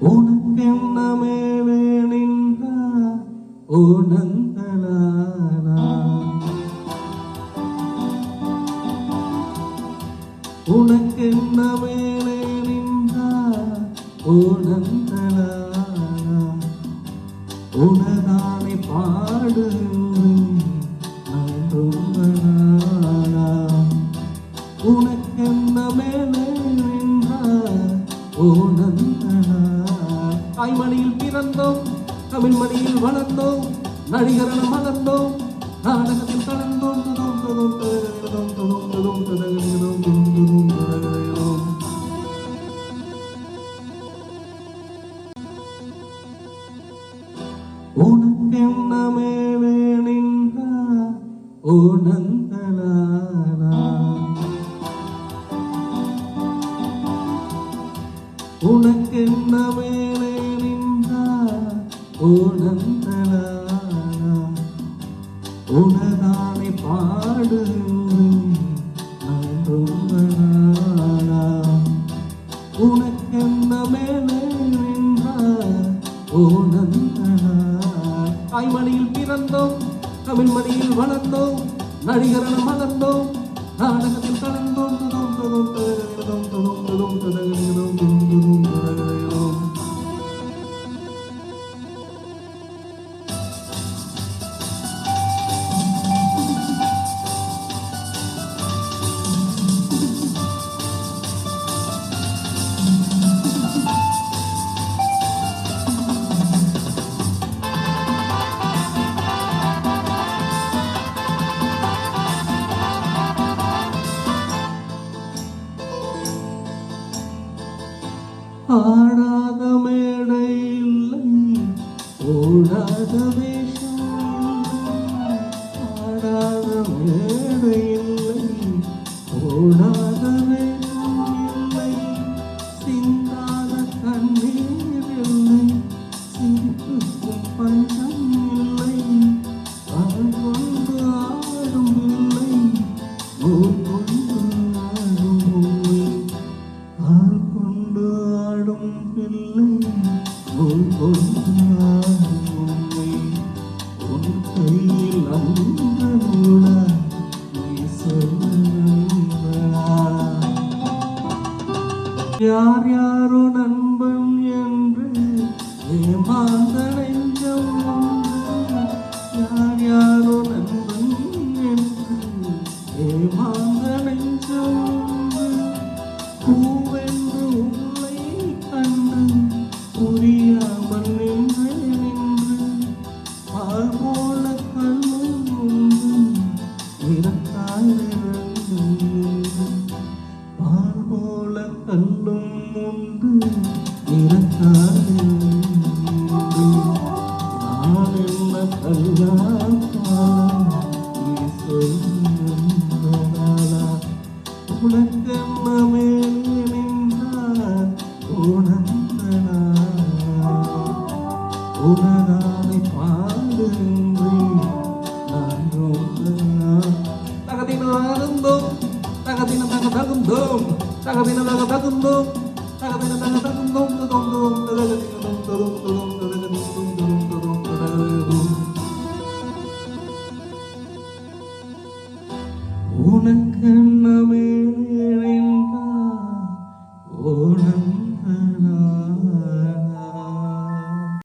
உனக்கென்ன மேலே நின்றார் ஓ நந்தலாலா, உனக்கென்ன மேலே நின்றார் ஓ நந்தலாலா, உனதானை பாடுகின்றேன் நான் ரொம்ப நாளா. உனக்கென்ன மேலே நின்றார் ஓ நந்தலாலா, தாய்மணியில் பிறந்தோம், தமிழ் மணியில் வளர்ந்தோம், நடிகரண மலர்ந்தோம், நாடகத்தில் கலந்தோம். உனக்கென்ன மேலே நின்றார் ஓ நந்தலாலா, உனக்கென்ன மேலே நின்றார் ஓ நந்தலாலா, உனதானை பாடுகின்றேன் நான் ரொம்ப நாளா. உனக்கென்ன மேலே நின்றார் ஓ நந்தலாலா, தாய்மணியில் பிறந்தோம், தமிழ் மணியில் வளர்ந்தோம், நடிகரண மலர்ந்தோம், நாடகத்தில் கலந்தோம். ஆடாத மேடை இல்லை, ஓடாத வேஷம், ஆடாத மேடை இல்லை, ஓடாத வேஷம் இல்லை, சிந்தாத கண்ணீர் இல்லை, சிரிப்புக்கும் பஞ்சம் இல்லை, அவன் கொண்டு ஆடும் இல்லை, ஊர் கொண்டு ஆடும் உண்மை, ஆள் கொண்டு ஆடும் பிள்ளை, ஊர் கொண்டு ஆடும் உண்மை, உன் கையில் அன்பனோட நீ சொல்ல நண்பனா. யார் யாரோ நண்பன் என்று ஏமாந்த நெஞ்சம் ஒன்று, யார் யாரோ நண்பன் என்று ஏமாந்த நெஞ்சம் ஒன்று, பூவென்று உன்னை கண்டு புரியாமல் நின்று நின்று, பால் போல கண்ணும் உண்டு நிறத்தாயிரண்டும் உண்டு, பால் போல கல்லும் உண்டு நிறத்தாயிரண்டும் உண்டு. நான் என்ன கல்லாப்பா நீ சொல்லுங்களா, உனக்கென்ன மேலே நின்றார் ஓ நந்தலாலா, உனதானை பாடுகின்றேன் நான் ரொம்ப நாளா. தகதினதகுந்தோம், தகதினதகுந்தோம், தகதினதகுந்தோம், தகதினதகுந்தோம், தகதினதகுந்தோம்.